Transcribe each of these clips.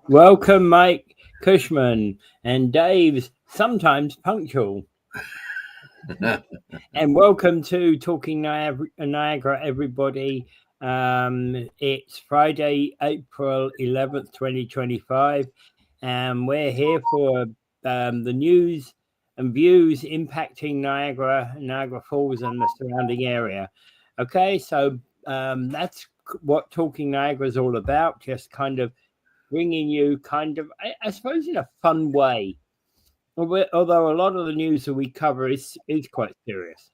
Welcome, Mike Cushman and Dave's sometimes punctual. And welcome to Talking Niagara, everybody. It's Friday, April 11th, 2025, and we're here for the news and views impacting Niagara Falls and the surrounding area. Okay, so that's what Talking Niagara is all about, just kind of bringing you I suppose, in a fun way. Although a lot of the news that we cover is quite serious.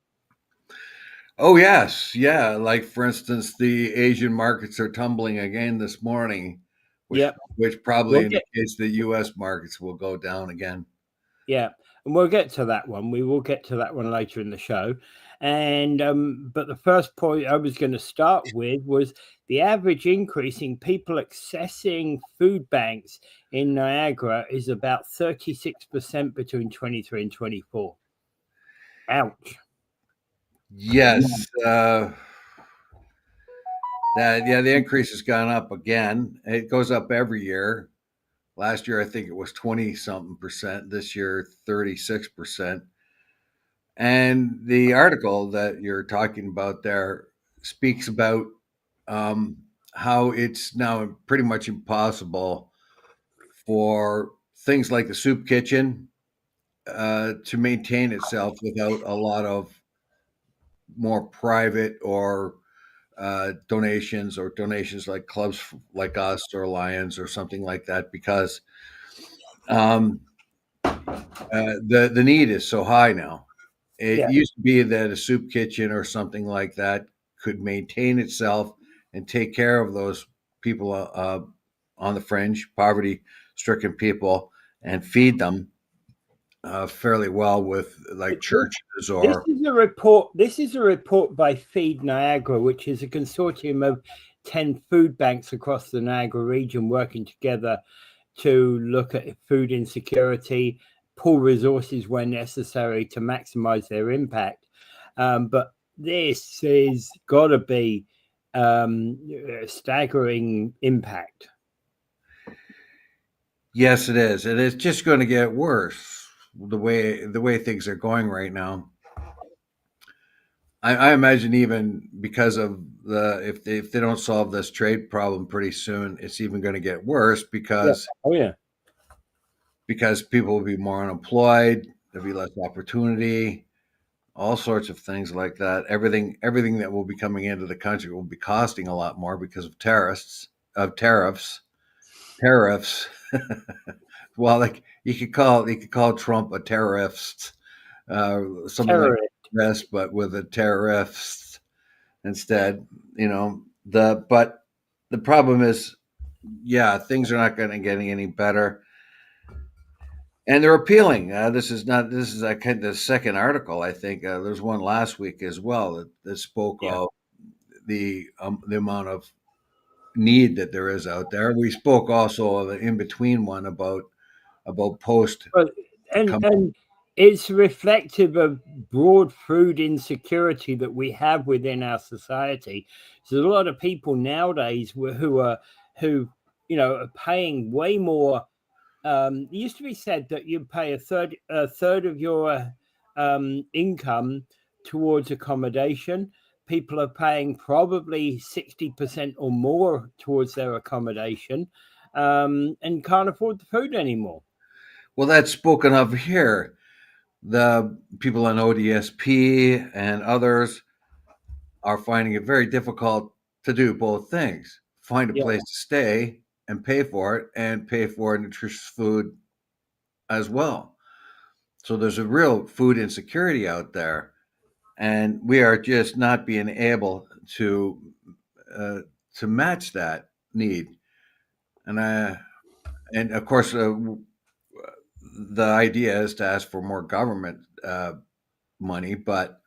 Oh yes, yeah. Like for instance, the Asian markets are tumbling again this morning, which Yep. which We'll probably get indicates the U.S. markets will go down again. yeah, and we'll get to that one. We will get to that one later in the show. And but the first point I was going to start with was the average increase in people accessing food banks in Niagara is about 36% between 23 and 24. Ouch. Yes, the increase has gone up again. It goes up every year. Last year, I think it was 20 something percent. This year, 36%. And the article that you're talking about there speaks about how it's now pretty much impossible for things like the soup kitchen to maintain itself without a lot of more private or donations like clubs like us or Lions or something like that, because um, the need is so high now. It Yeah. used to be that a soup kitchen or something like that could maintain itself and take care of those people on the fringe, poverty-stricken people, and feed them fairly well with like churches This or is a report. This is a report by Feed Niagara, which is a consortium of 10 food banks across the Niagara region working together to look at food insecurity, pull resources where necessary to maximize their impact. But this has got to be a staggering impact. yes, it is, and it's just going to get worse the way things are going right now. I imagine even because of if they don't solve this trade problem pretty soon, it's even going to get worse Yeah. Oh yeah. because people will be more unemployed, there'll be less opportunity, all sorts of things like that. Everything that will be coming into the country will be costing a lot more because of tariffs. Well, like you could call Trump a terrorist, something like Terrorist. this, but with a terrorist instead. But the problem is, yeah, things are not going to get any better, and they're appealing. This is not. This is kind of the second article. I think there's one last week as well that spoke Yeah. of the amount of need that there is out there. We spoke also of an in between one about post. Well, and it's reflective of broad food insecurity that we have within our society. So there's a lot of people nowadays who are paying way more. It used to be said that you pay a third of your income towards accommodation. People are paying probably 60% or more towards their accommodation, and can't afford the food anymore. Well, that's spoken of here. The people on ODSP and others are finding it very difficult to do both things: find a Yeah. place to stay and pay for it, and pay for nutritious food as well. So there's a real food insecurity out there, and we are just not being able uh, to match that need. And and of course, the idea is to ask for more government money, but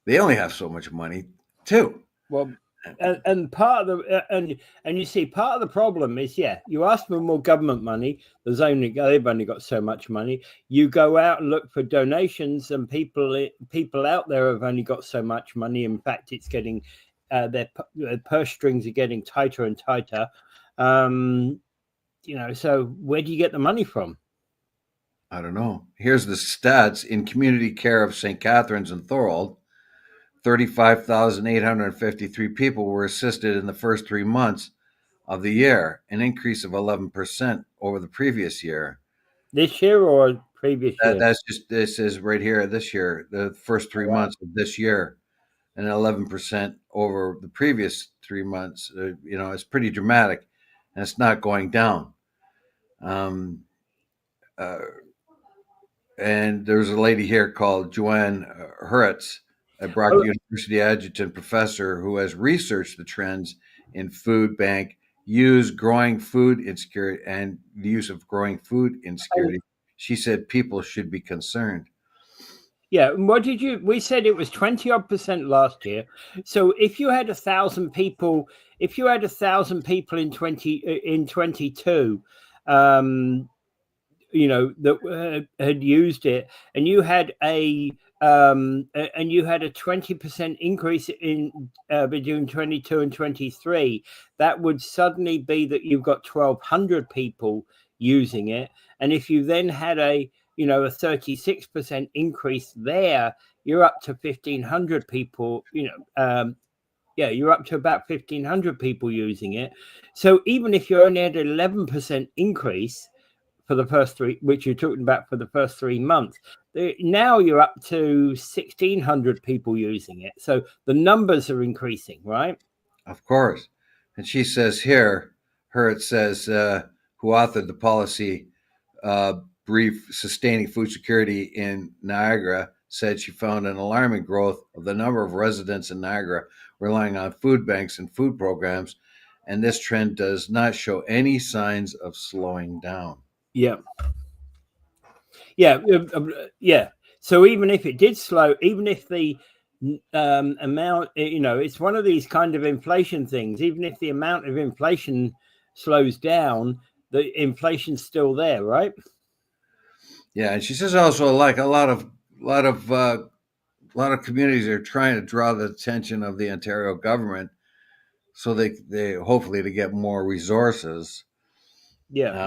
they only have so much money too. Well, and part of and you see part of the problem is, yeah, you ask for more government money. They've only got so much money. You go out and look for donations, and people out there have only got so much money. In fact, it's getting their purse strings are getting tighter and tighter. So where do you get the money from? I don't know. Here's the stats. In community care of St. Catharines and Thorold, 35,853 people were assisted in the first 3 months of the year, an increase of 11% over the previous year. This year or previous year? This is right here this year, the first 3 months of this year, and 11% over the previous 3 months. It's pretty dramatic, and it's not going down. And there's a lady here called Joanne Hurwitz, a Brock University adjunct professor who has researched the trends in food bank growing food insecurity and the use of growing food insecurity. She said people should be concerned. Yeah. We said it was 20 odd % last year. So if you had 1,000 people, in 22, that had used it, and you had a 20% increase in between 22 and 23, that would suddenly be that you've got 1,200 people using it. And if you then had a 36% increase there, you're up to 1,500 people. You're up to about 1,500 people using it. So even if you only had an 11% increase for the first three, which you're talking about for the first 3 months, now you're up to 1,600 people using it. So the numbers are increasing, right? Of course. And she says here, it says, who authored the policy brief sustaining food security in Niagara, said she found an alarming growth of the number of residents in Niagara relying on food banks and food programs, and this trend does not show any signs of slowing down. Yeah. So even if it did slow, even if the amount, it's one of these kind of inflation things. Even if the amount of inflation slows down, the inflation's still there, right? Yeah, and she says also, like a lot of communities are trying to draw the attention of the Ontario government, so they hopefully to get more resources. Yeah.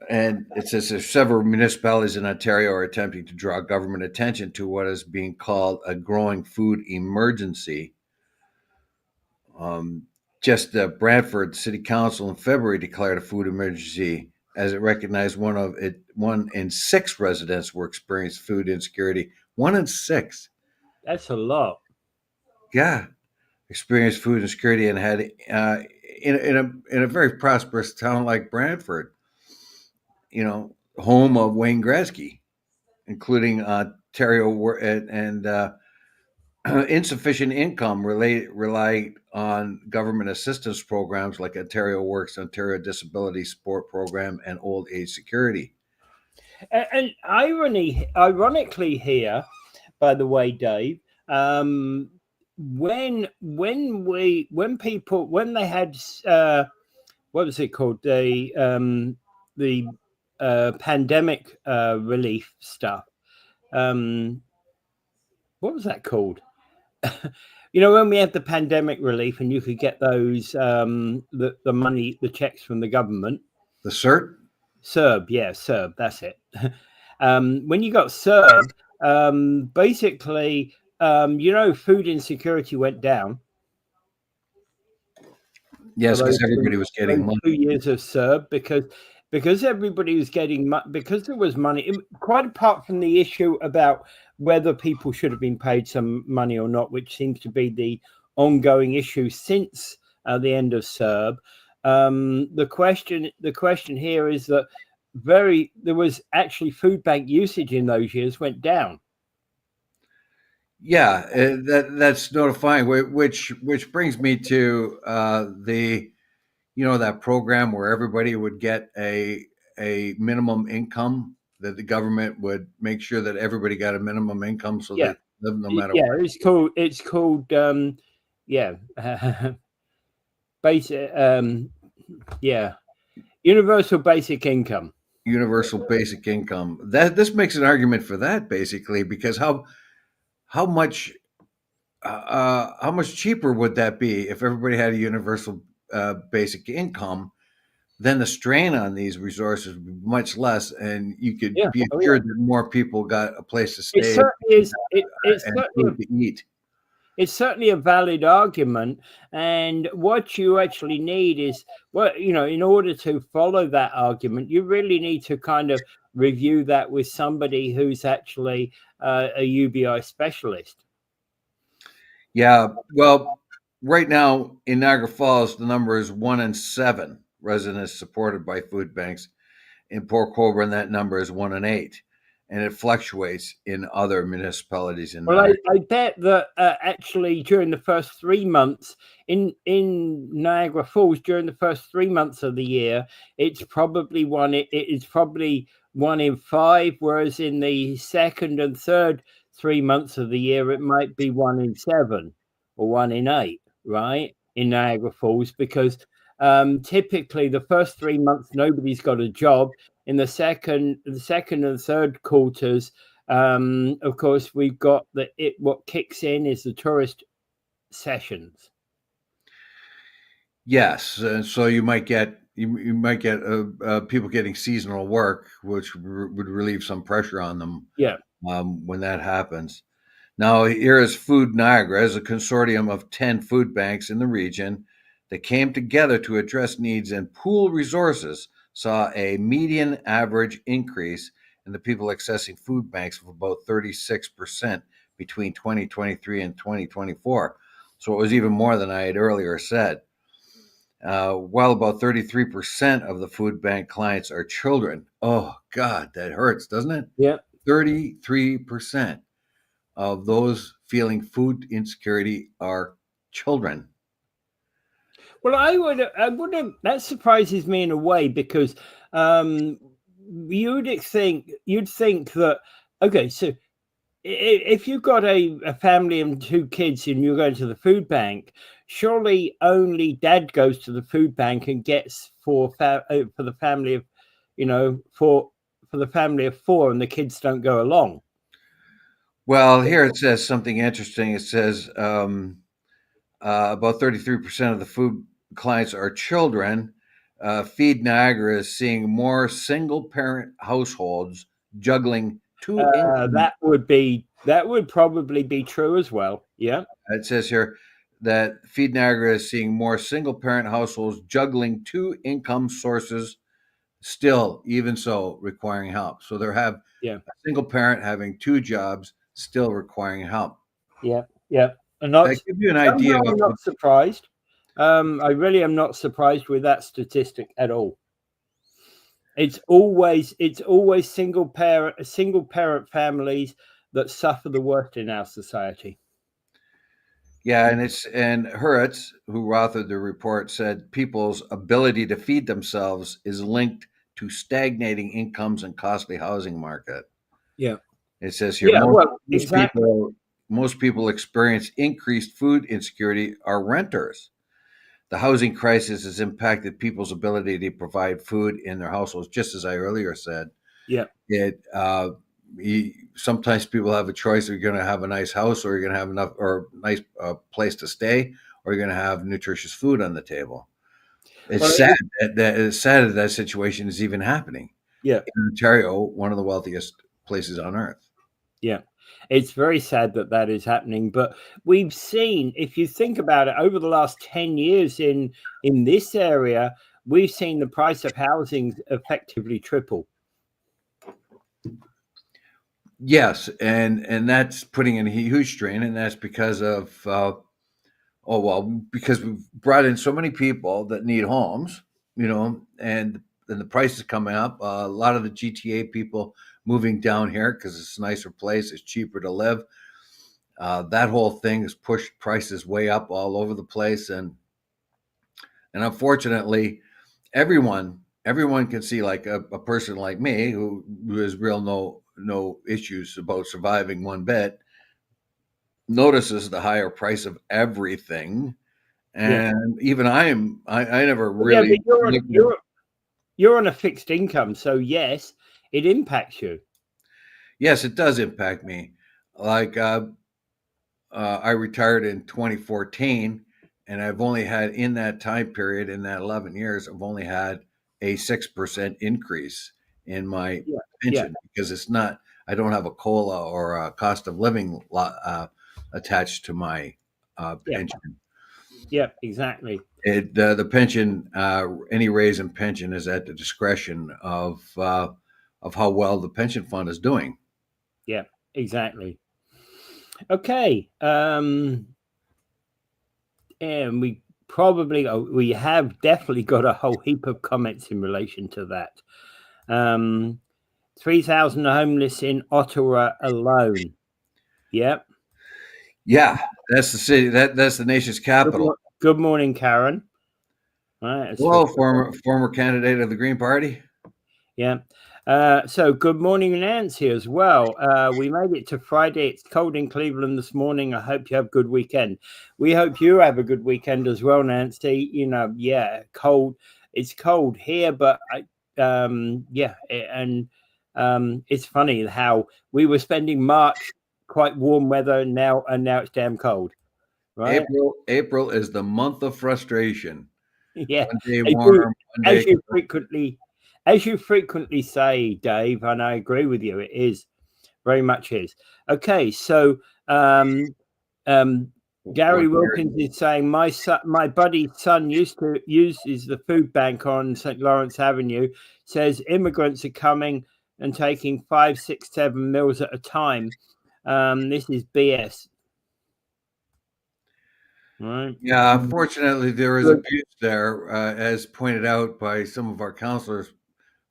And it says several municipalities in Ontario are attempting to draw government attention to what is being called a growing food emergency. Just Brantford City Council in February declared a food emergency as it recognized one in 6 residents were experiencing food insecurity. 1 in 6. That's a lot. Yeah, experienced food insecurity and had in a very prosperous town like Brantford, home of Wayne Gretzky, including Ontario and insufficient income rely on government assistance programs like Ontario Works, Ontario Disability Support Program, and Old Age Security. And ironically here, by the way, Dave, when they had what was it called, the pandemic relief stuff, what was that called? When we had the pandemic relief and you could get those the money, the checks from the government, the CERB, CERB, that's it. When you got CERB, basically, food insecurity went down. Yes, because everybody was getting money. 2 years of CERB because everybody was getting because there was money. Quite apart from the issue about whether people should have been paid some money or not, which seems to be the ongoing issue since the end of CERB. The question here is that there was actually food bank usage in those years went down. Yeah, that's notifying. Which brings me to that program where everybody would get a minimum income, that the government would make sure that everybody got a minimum income so they live no matter what. It's called basic universal basic income. Universal basic income. This makes an argument for that, basically, because how much how much cheaper would that be if everybody had a universal basic income? Then the strain on these resources would be much less, and you could Yeah. be Oh, yeah. assured that more people got a place to It stay certainly is. and food to eat. It's certainly a valid argument. And what you actually need is, well, in order to follow that argument, you really need to kind of review that with somebody who's actually a UBI specialist. Yeah, well, right now in Niagara Falls, the number is 1 in 7 residents supported by food banks. In Port Colborne, that number is 1 in 8, and it fluctuates in other municipalities in Well, Niagara. I bet that actually during the first 3 months in Niagara Falls, during the first 3 months of the year, it's probably it is probably 1 in 5, whereas in the second and third 3 months of the year, it might be 1 in 7 or 1 in 8, right? In Niagara Falls, because typically the first 3 months nobody's got a job. In the second and third quarters, of course, we've got what kicks in is the tourist sessions. Yes, and so you might get people getting seasonal work, which would relieve some pressure on them Yeah. when that happens. Now, here is Food Niagara, as a consortium of 10 food banks in the region that came together to address needs and pool resources, saw a median average increase in the people accessing food banks of about 36% between 2023 and 2024. So it was even more than I had earlier said. While about 33% of the food bank clients are children. Oh, God, that hurts, doesn't it? Yeah. 33% of those feeling food insecurity are children. Well, I wouldn't. That surprises me in a way because um, you'd think that, okay, so if you've got a family and 2 kids and you're going to the food bank, surely only dad goes to the food bank and gets for the family of, for the family of 4, and the kids don't go along. Well, here it says something interesting. It says about 33% of the food clients are children. Feed Niagara is seeing more single parent households juggling two income. That would probably be true as well. Yeah. It says here that Feed Niagara is seeing more single parent households juggling two income sources, still, even so, requiring help. So they have Yeah. a single parent having 2 jobs, still requiring help. Yeah. Yeah. And not That gives you an idea somehow of I'm not surprised. I really am not surprised with that statistic at all. It's always single parent families that suffer the worst in our society. yeah, and Hurwitz, who authored the report, said people's ability to feed themselves is linked to stagnating incomes and costly housing market. Yeah. It says here Yeah. Well, exactly. most people experience increased food insecurity are renters. The housing crisis has impacted people's ability to provide food in their households. Just as I earlier said, Yeah. it sometimes people have a choice: you're going to have a nice house, or you're going to have enough or nice place to stay, or you're going to have nutritious food on the table. It's Well, sad that situation is even happening yeah. in Ontario, one of the wealthiest places on earth. Yeah. It's very sad that that is happening, but we've seen, if you think about it, over the last 10 years in this area, we've seen the price of housing effectively triple. Yes, and that's putting in a huge strain, and that's because of because we've brought in so many people that need homes, and then the price is coming up. A lot of the GTA people moving down here because it's a nicer place, it's cheaper to live. That whole thing has pushed prices way up all over the place, and unfortunately, everyone can see, like a person like me who has real no issues about surviving one bit, notices the higher price of everything. Yeah. And even I never Yeah, but really you're on looked at. you're on a fixed income, so yes, it impacts you. Yes, it does impact me. Like I retired in 2014, and I've only had in that time period, in that 11 years, I've only had a 6% increase in my Yeah, yeah, pension because it's not. I don't have a COLA or a cost of living attached to my yeah, pension. yeah, exactly. The pension, any raise in pension is at the discretion of how well the pension fund is doing. Yeah, exactly. Okay. And we have definitely got a whole heap of comments in relation to that. 3,000 homeless in Ottawa alone. Yep. Yeah, that's the city. That's the nation's capital. Good morning, Karen. All right, Hello, former candidate of the Green Party. yeah. So good morning, Nancy, as well. We made it to Friday. It's cold in Cleveland this morning. I hope you have a good weekend. We hope you have a good weekend as well, Nancy. Yeah, cold. It's cold here, but it's funny how we were spending March quite warm weather, and now it's damn cold, right? April is the month of frustration. Yeah, One day as you, warm, one day as you cold. frequently say, Dave, and I agree with you. It is very much is. Okay, so Gary Wilkins is saying my buddy's son uses the food bank on St. Lawrence Avenue. Says immigrants are coming and taking 5, 6, 7 meals at a time. This is BS. Right. Yeah, unfortunately, there is abuse there, as pointed out by some of our counselors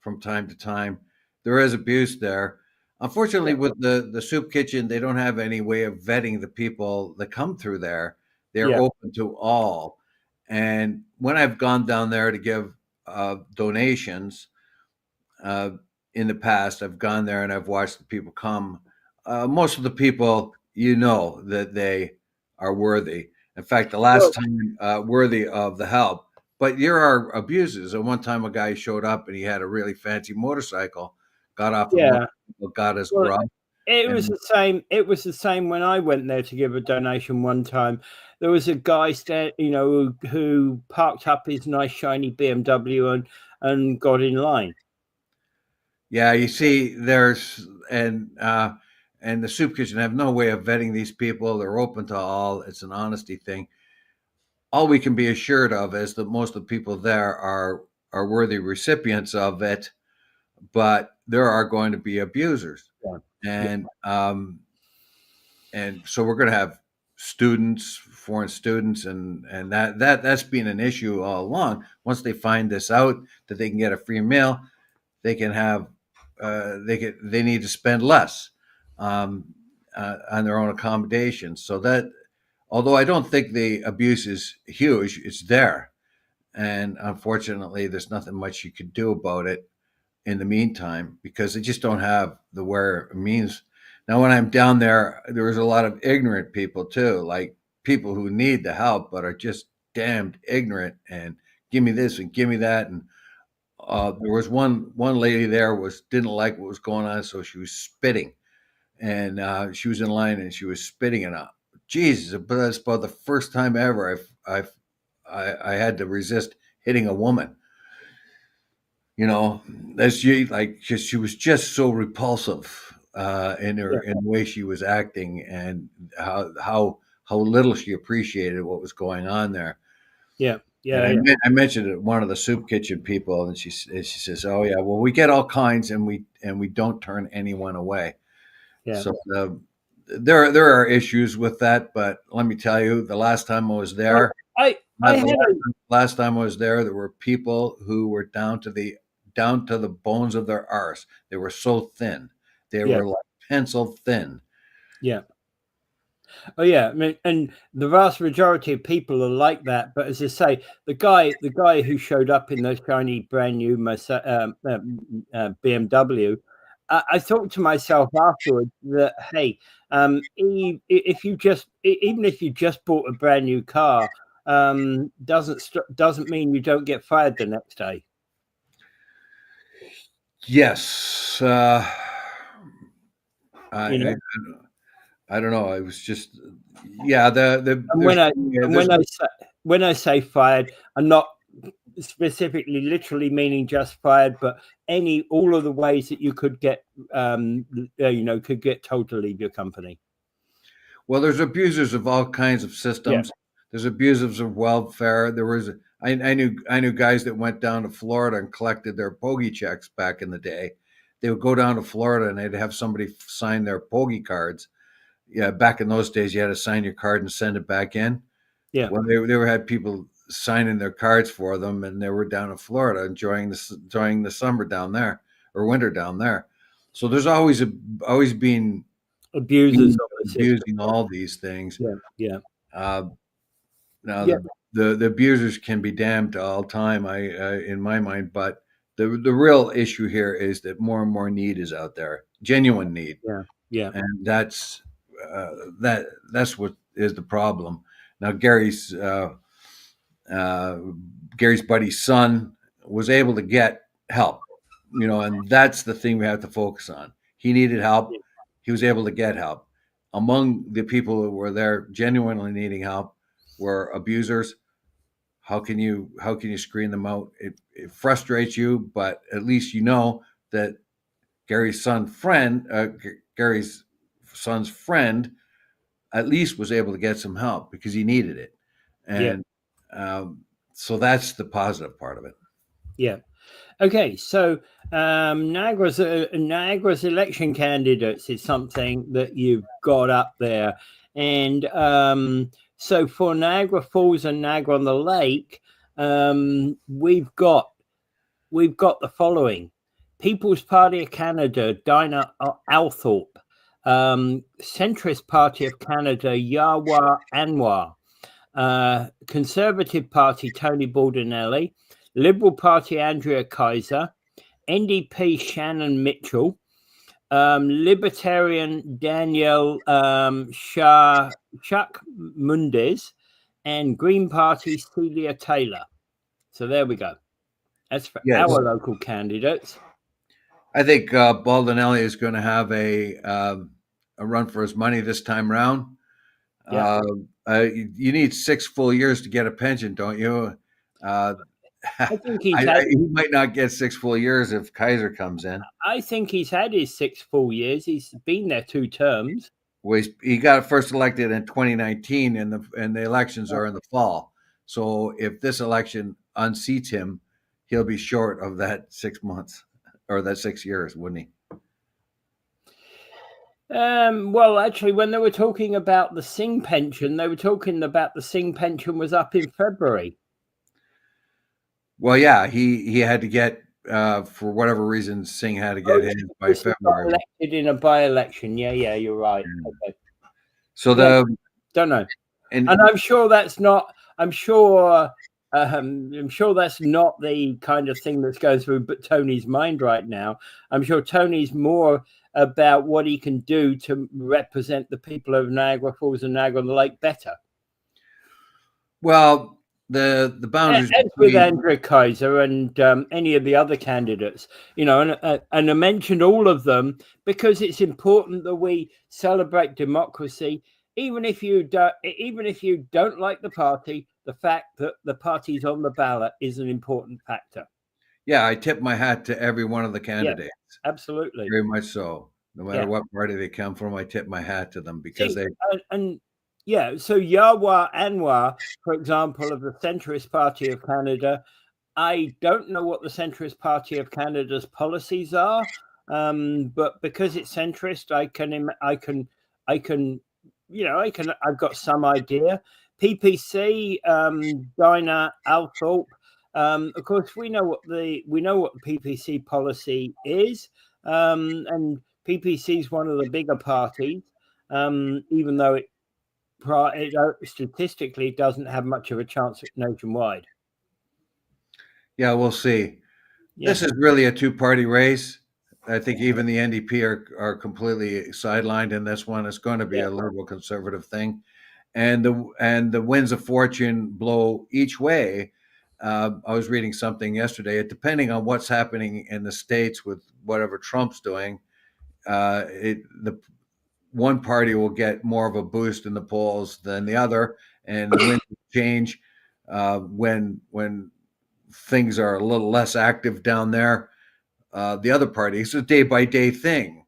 from time to time. There is abuse there. Unfortunately, Yeah. with the soup kitchen, they don't have any way of vetting the people that come through there. They're Yeah. open to all. And when I've gone down there to give donations, uh, in the past, I've gone there and I've watched the people come. Most of the people, that they are worthy. In fact, the last Well, time worthy of the help. But there are abuses. And one time, a guy showed up and he had a really fancy motorcycle, got off the yeah. motorcycle, got his Well, grub, it was and the same. It was the same when I went there to give a donation one time. There was a guy, who parked up his nice shiny BMW and got in line. yeah, you see, and the soup kitchen have no way of vetting these people. They're open to all. It's an honesty thing. All we can be assured of is that most of the people there are worthy recipients of it, but there are going to be abusers, Yeah. and so we're going to have students, foreign students, and that's been an issue all along. Once they find this out that they can get a free meal, they can have they need to spend less um, on their own accommodations. So that, although I don't think the abuse is huge, it's there. And unfortunately, there's nothing much you could do about it in the meantime because they just don't have the where means. Now, when I'm down there, there was a lot of ignorant people too, like people who need the help but are just damned ignorant and give me this and give me that. And there was one lady there didn't like what was going on, so she was spitting, and she was in line and she was spitting it out. Jesus, but that's about the first time ever I had to resist hitting a woman. That's she was just so repulsive Yeah. in the way she was acting and how little she appreciated what was going on there. Yeah. And Yeah. Yeah. I mentioned it one of the soup kitchen people, and she says, "Oh yeah, well we get all kinds, and we don't turn anyone away." Yeah. So there are issues with that, but let me tell you, the last time I was Well, there, I not had the a last time I was there were people who were down to the bones of their arse. They were so thin, they yeah. were like pencil thin. Yeah. Oh yeah, I mean, and the vast majority of people are like that. But as I say, the guy who showed up in those shiny brand new BMW, I thought to myself afterwards that hey, if you even if you just bought a brand new car, doesn't mean you don't get fired the next day. Yes, You I know, I don't know. It was just, yeah. And There's, when I say fired, I'm not specifically literally meaning just fired, but all of the ways that you could get could get told to leave your company. well, there's abusers of all kinds of Yeah, systems. There's abusers of welfare. I knew guys that went down to Florida and collected their pogey checks back in the day. They would go down to Florida and they'd have somebody sign their pogey cards. Yeah, back in those days, you had to sign your card and send it back in. yeah, Well, they had people signing their cards for them, and they were down in Florida enjoying the summer down there or winter down there. So there's always been abusers of the system. abusing all these things. Yeah, yeah, Uh, Now yeah, the abusers can be damned all time, in my mind, but the real issue here is that more and more need is out there, genuine need, yeah, yeah, and uh, that's what is the problem. Now uh, Gary's buddy's son was able to get help, and that's the thing we have to focus on. He needed help. He was able to get help. Among the people who were there genuinely needing help were abusers. How can you screen them out? It frustrates you, but at least you know that Gary's Gary's son's friend at least was able to get some help because he needed it, yeah, and so that's the positive part of it. yeah. Okay, so Niagara's election candidates is something that you've got up there, and so for Niagara Falls and Niagara on the Lake, we've got the following: People's Party of Canada, Dinah Althorpe; Centrist Party of Canada, Yawa Anwar; Conservative Party, Tony Baldinelli; Liberal Party, Andrea Kaiser; NDP, Shannon Mitchell; Libertarian, Danielle Chuck Mundez; and Green Party, Celia Taylor. So there we go. That's for Yes, our local candidates. I think Baldinelli is going to have a run for his money this time round. Yeah. You need 6 full years to get a pension, don't you? Uh, I think he's had. he might not get 6 full years if Kaiser comes in. I think he's had his 6 full years. He's been there 2 terms. Well, he got first elected in 2019, and the elections are in the fall. So if this election unseats him, he'll be short of that 6 months or that 6 years, wouldn't he? Well, actually, when they were talking about the Singh pension, they were talking about the Singh pension was up in February. Well, yeah, he had to get for whatever reason, Singh had to get his by February. Elected in a by-election. Yeah, you're right. Okay. So don't know, and I'm sure that's not. I'm sure that's not the kind of thing that's going through Tony's mind right now. I'm sure Tony's more about what he can do to represent the people of Niagara Falls and Niagara on the Lake better. Well, the boundaries as with Andrea Kaiser and any of the other candidates, and I mentioned all of them because it's important that we celebrate democracy, even if you don't like the party. The fact that the party's on the ballot is an important factor. Yeah, I tip my hat to every one of the candidates. Yeah, absolutely, very much so. No matter what party they come from, I tip my hat to them because they. So Yawa Anwar, for example, of the Centrist Party of Canada, I don't know what the Centrist Party of Canada's policies are, but because it's centrist, I've got some idea. PPC, Dinah Althorpe. Of course, we know what the PPC policy is, and PPC is one of the bigger parties, even though it statistically doesn't have much of a chance nationwide. Yeah, we'll see. Yeah. This is really a two-party race. I think even the NDP are completely sidelined in this one. It's going to be a liberal conservative thing, and the winds of fortune blow each way. I was reading something yesterday. Depending on what's happening in the States with whatever Trump's doing, one party will get more of a boost in the polls than the other, and the wind will change when things are a little less active down there. The other party, it's a day by day thing,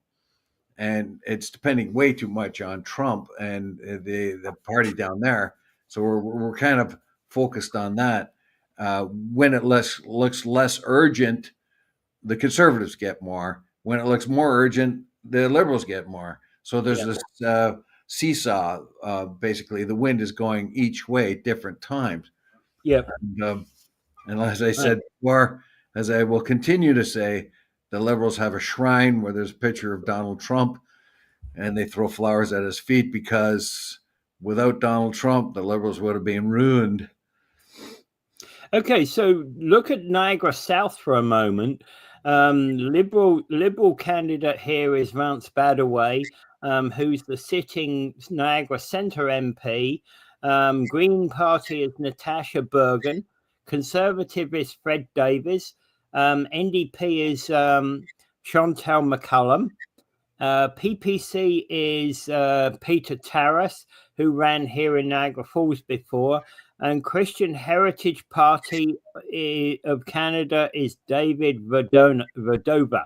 and it's depending way too much on Trump and the party down there. So we're kind of focused on that. When it looks less urgent, the conservatives get more. When it looks more urgent, the liberals get more. So there's Yeah. this seesaw. Basically, the wind is going each way, different times. Yeah. And as I Right. said before, as I will continue to say, the liberals have a shrine where there's a picture of Donald Trump, and they throw flowers at his feet because without Donald Trump, the liberals would have been ruined. Okay, so look at Niagara South for a moment. Liberal candidate here is Vance Badaway, who's the sitting Niagara Centre MP. Green Party is Natasha Bergen. Conservative is Fred Davis. NDP is Chantal McCullum. PPC is Peter Tarras, who ran here in Niagara Falls before. And Christian Heritage Party of Canada is David Verdova.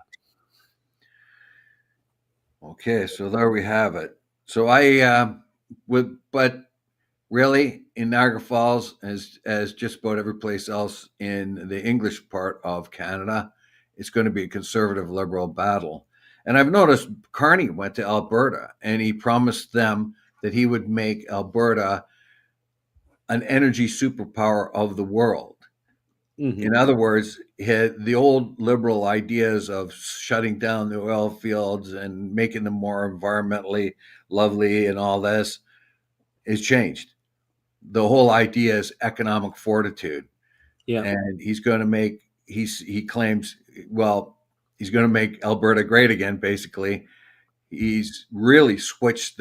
Okay, so there we have it. So but really in Niagara Falls, as just about every place else in the English part of Canada, it's going to be a conservative liberal battle. And I've noticed Carney went to Alberta and he promised them that he would make Alberta an energy superpower of the world. Mm-hmm. In other words, the old liberal ideas of shutting down the oil fields and making them more environmentally lovely and all this is changed. The whole idea is economic fortitude. Yeah. And he's going to make, he claims, well, he's going to make Alberta great again, basically. He's really switched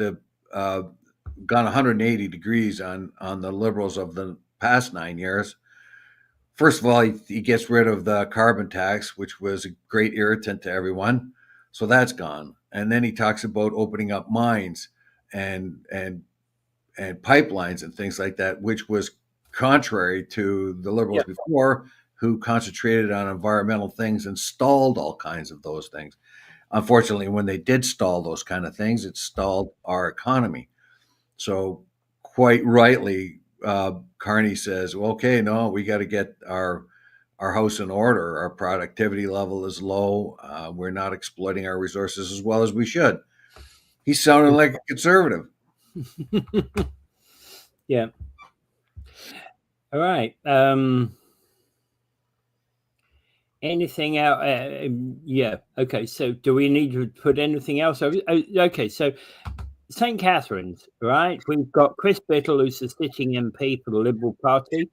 gone 180 degrees on the liberals of the past 9 years. First of all, he gets rid of the carbon tax, which was a great irritant to everyone. So that's gone. And then he talks about opening up mines and pipelines and things like that, which was contrary to the liberals before, who concentrated on environmental things and stalled all kinds of those things. Unfortunately, when they did stall those kind of things, it stalled our economy. So quite rightly, Carney says, well, okay, no, we got to get our house in order. Our productivity level is low. We're not exploiting our resources as well as we should. He's sounding like a conservative. Yeah. All right. Anything out? Yeah. Okay. So, do we need to put anything else over? Okay. So, St. Catharines, right? We've got Chris Biddle, who's the sitting MP for the Liberal Party.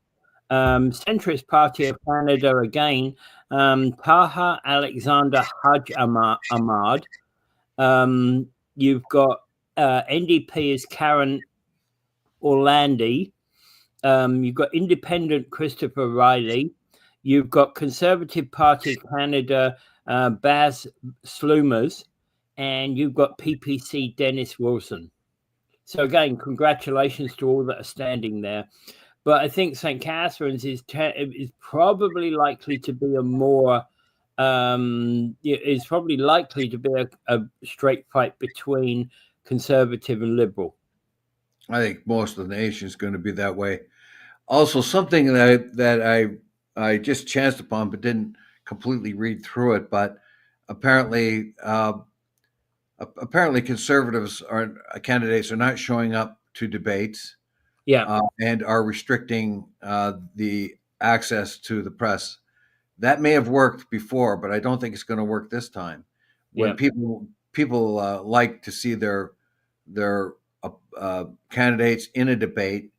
Centrist Party of Canada again. Taha Alexander Haj Ahmad. You've got NDP is Karen Orlandi. You've got Independent Christopher Riley. You've got Conservative Party Canada Baz Slumers, and you've got PPC Dennis Wilson. So again, congratulations to all that are standing there. But I think St. Catharines is probably likely to be a more is probably likely to be a straight fight between Conservative and Liberal. I think most of the nation is going to be that way. Also, something that I just chanced upon but didn't completely read through it, but apparently conservatives candidates are not showing up to debates. Yeah. And are restricting the access to the press. That may have worked before, but I don't think it's going to work this time. When people like to see their candidates in a debate,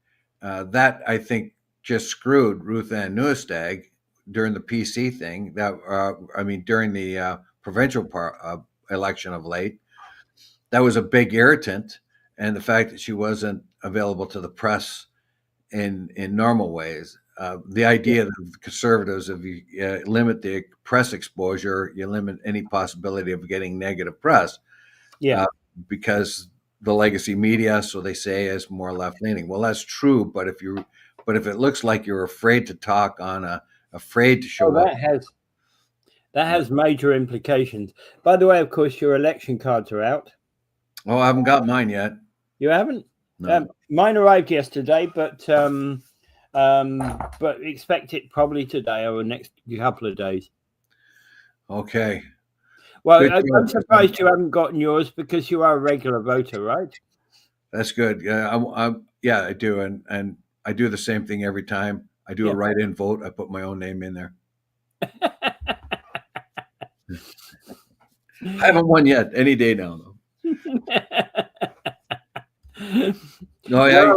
that I think just screwed Ruth Ann Neuestag during the PC thing. During the provincial election of late, that was a big irritant, and the fact that she wasn't available to the press in normal ways. The idea that conservatives, if you limit the press exposure, you limit any possibility of getting negative press. Yeah. Because the legacy media, so they say, is more left leaning. Well, that's true, but if it looks like you're afraid to talk afraid to Oh, show up. that has major implications. By the way, of course, your election cards are out. Oh, I haven't got mine yet. You haven't? No. Mine arrived yesterday, but expect it probably today or next couple of days. Okay. Well, I'm surprised you haven't gotten yours because you are a regular voter, right? That's good. Yeah, yeah, I do, and I do the same thing every time. I do a write-in vote. I put my own name in there. I haven't won yet. Any day now, though. No,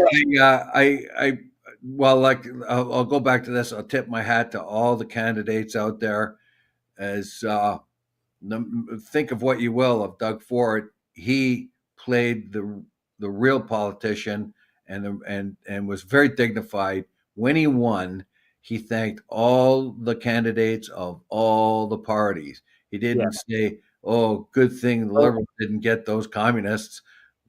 well, like I'll go back to this. I'll tip my hat to all the candidates out there. As think of what you will of Doug Ford. He played the real politician and was very dignified when he won. He thanked all the candidates of all the parties. He didn't say, "Oh, good thing the Liberals didn't get those communists,"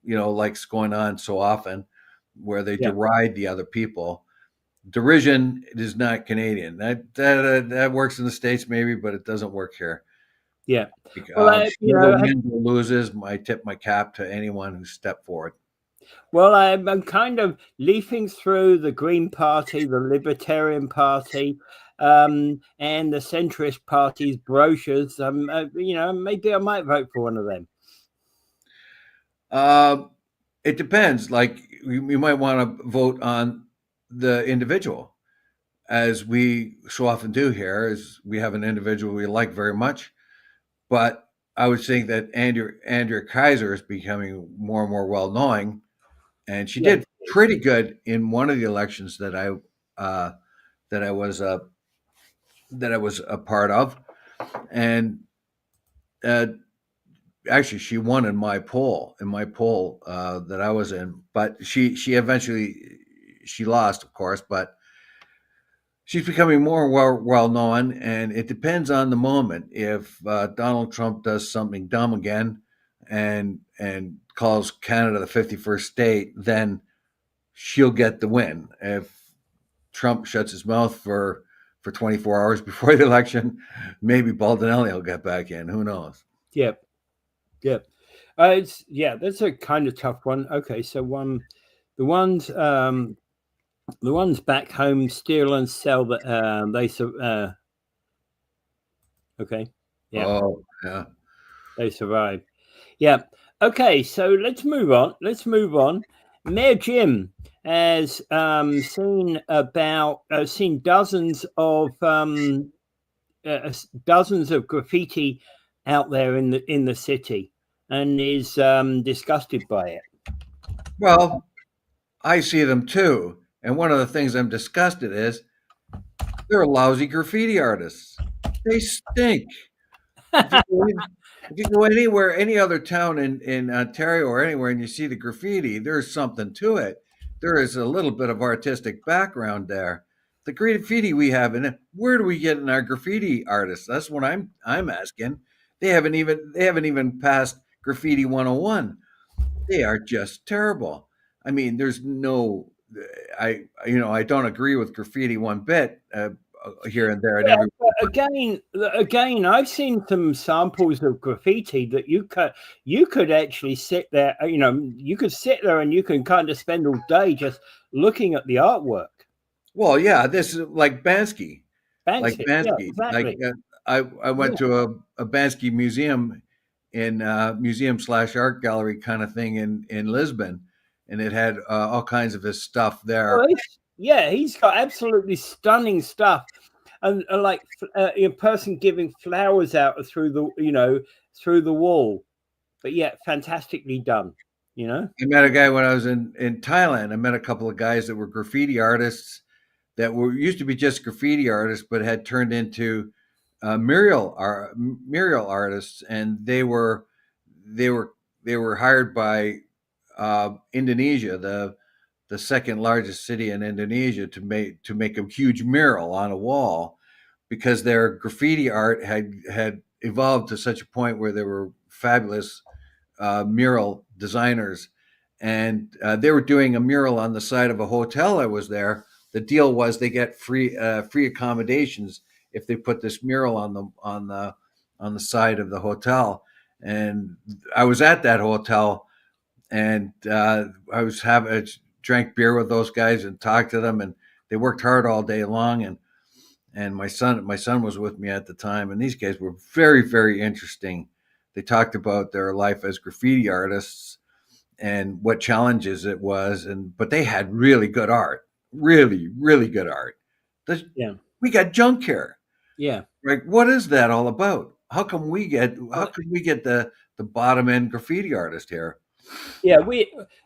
like's going on so often, where they deride the other people. Derision is not Canadian. That works in the States maybe, but it doesn't work here. Yeah. Well, wins or loses, I tip my cap to anyone who stepped forward. Well, I'm kind of leafing through the Green Party, the Libertarian Party, and the centrist party's brochures. Maybe I might vote for one of them. It depends. Like you might want to vote on the individual, as we so often do here. Is we have an individual we like very much, but I would think that Andrea Kaiser is becoming more and more well known, and she did pretty good in one of the elections that I was a part of, and actually she won in my poll that I was in, but she eventually lost, of course, but she's becoming more well known, and it depends on the moment. If Donald Trump does something dumb again and calls Canada the 51st state, then she'll get the win. If Trump shuts his mouth for 24 hours before the election, maybe Baldinelli will get back in. Who knows? Yep. That's a kind of tough one. Okay, so the ones back home steal and sell that okay. Yeah. Oh, yeah. They survive. Yeah. Okay, so let's move on. Mayor Jim has seen dozens of graffiti out there in the city, and is disgusted by it. Well, I see them too, and one of the things I'm disgusted is they're lousy graffiti artists. They stink. If you go anywhere, any other town in Ontario or anywhere, and you see the graffiti, there's something to it. There is a little bit of artistic background there. The graffiti we have in it, where do we get in our graffiti artists? That's what I'm asking. They haven't even passed graffiti 101. They are just terrible. I mean, there's no, I don't agree with graffiti one bit. Here and there, and again, I've seen some samples of graffiti that you could actually sit there. You could sit there and you can kind of spend all day just looking at the artwork. Well, yeah, this is like Bansky. Like Bansky. Yeah, exactly. Like I went to a Bansky museum in museum/art gallery kind of thing in Lisbon, and it had all kinds of his stuff there. Yeah, he's got absolutely stunning stuff, and like a person giving flowers out through the wall, but yeah, fantastically done. I met a guy when I was in Thailand. I met a couple of guys that were graffiti artists that used to be just graffiti artists, but had turned into mural artists, and they were hired by Indonesia, the second largest city in Indonesia, to make a huge mural on a wall, because their graffiti art had evolved to such a point where they were fabulous mural designers, and they were doing a mural on the side of a hotel that was there. The deal was they get free accommodations if they put this mural on the side of the hotel. And I was at that hotel, and I was having drank beer with those guys and talked to them, and they worked hard all day long. And my son was with me at the time, and these guys were very, very interesting. They talked about their life as graffiti artists and what challenges it was, but they had really good art, really, really good art. Yeah. We got junk here. Yeah. Like, what is that all about? How come we get Well, the bottom end graffiti artist here? yeah,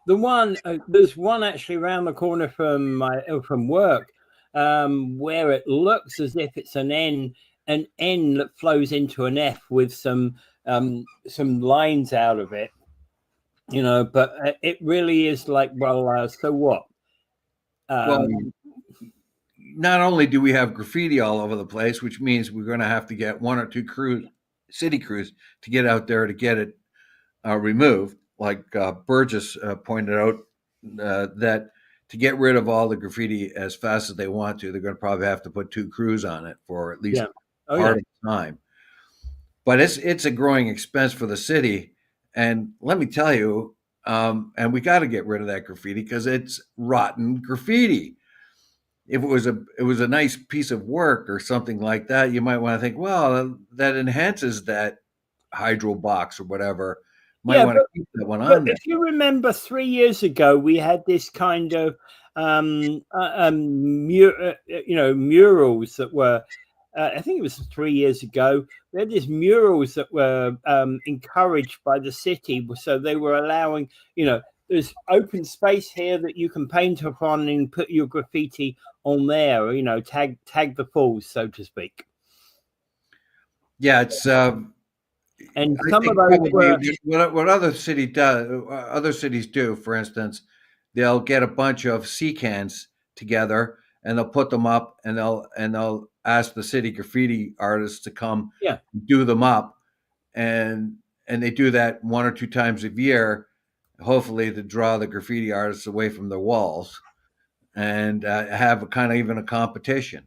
there's one actually around the corner from work, where it looks as if it's an N that flows into an F with some lines out of it, but it really is like, well, so what? Well, not only do we have graffiti all over the place, which means we're going to have to get one or two city crews to get out there to get it removed. Like Burgess pointed out, that to get rid of all the graffiti as fast as they want to, they're going to probably have to put two crews on it for at least part of the time. But it's a growing expense for the city, and let me tell you, and we got to get rid of that graffiti because it's rotten graffiti. If it was a nice piece of work or something like that, you might want to think, well, that enhances that hydro box or whatever. Might want to keep that one on there. If you remember 3 years ago, we had this kind of murals that were, I think it was 3 years ago. We had these murals that were encouraged by the city, so they were allowing, there's open space here that you can paint upon and put your graffiti on there, tag the falls, so to speak. Yeah, it's and some of those were, what other cities do, for instance, they'll get a bunch of sea cans together and they'll put them up, and they'll ask the city graffiti artists to come do them up, and they do that one or two times a year, hopefully to draw the graffiti artists away from their walls, and have a kind of even a competition.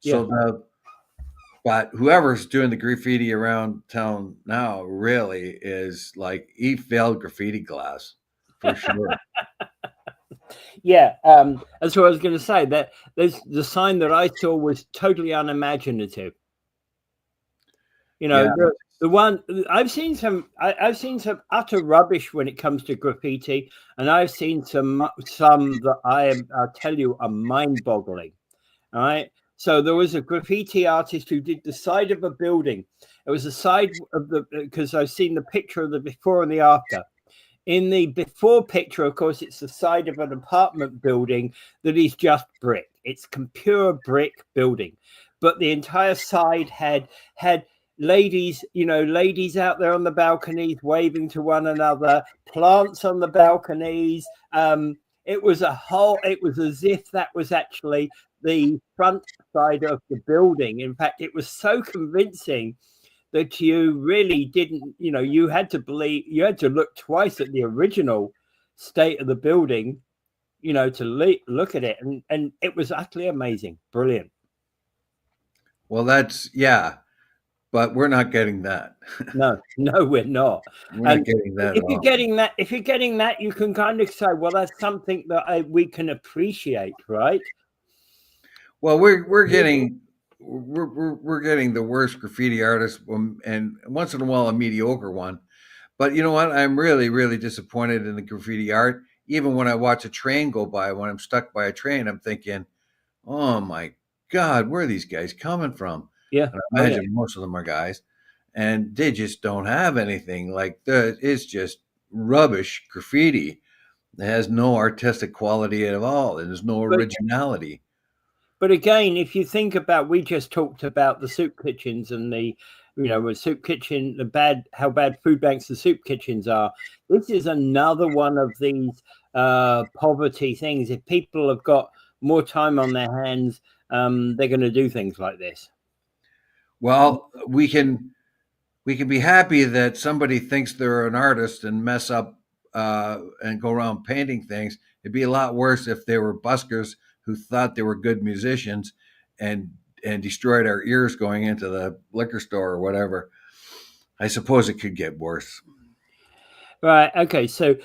So but whoever's doing the graffiti around town now really is like, he failed graffiti class for sure. Yeah, that's what I was going to say. That there's the sign that I saw was totally unimaginative. The one I've seen some utter rubbish when it comes to graffiti, and I've seen some that I'll tell you are mind-boggling. All right. So there was a graffiti artist who did the side of a building. It was the side of because I've seen the picture of the before and the after. In the before picture, of course, it's the side of an apartment building that is just brick. It's pure brick building, but the entire side had ladies out there on the balconies waving to one another, plants on the balconies. It was as if that was actually the front side of the building. In fact, it was so convincing that you really didn't, you had to look twice at the original state of the building, to look at it. And it was utterly amazing. Brilliant. Well, but we're not getting that. No, we're not. We're not getting that. If you're getting that, you can kind of say, well, that's something that we can appreciate, right? Well, we're getting the worst graffiti artist, and once in a while a mediocre one. But you know what? I'm really, really disappointed in the graffiti art. Even when I watch a train go by, when I'm stuck by a train, I'm thinking, oh my God, where are these guys coming from? Yeah. I imagine most of them are guys, and they just don't have anything. Like, it's just rubbish graffiti. It has no artistic quality at all, and there's no originality. But again, if you think about, we just talked about the soup kitchens and the, soup kitchen, how bad food banks and soup kitchens are. This is another one of these poverty things. If people have got more time on their hands, they're going to do things like this. Well, we can be happy that somebody thinks they're an artist and mess up and go around painting things. It'd be a lot worse if they were buskers who thought they were good musicians and destroyed our ears going into the liquor store or whatever. I suppose it could get worse. Right. Okay. So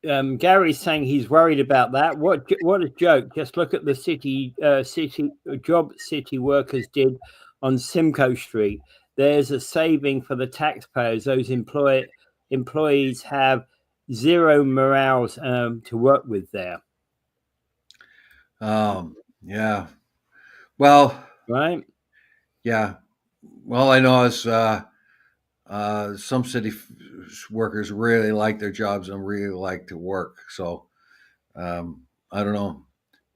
Gary's saying he's worried about that. What a joke! Just look at the city workers did on Simcoe Street. There's a saving for the taxpayers. Those employees have zero morals to work with there. Yeah. Well. Right. Yeah. Well, I know is some city workers really like their jobs and really like to work. So I don't know.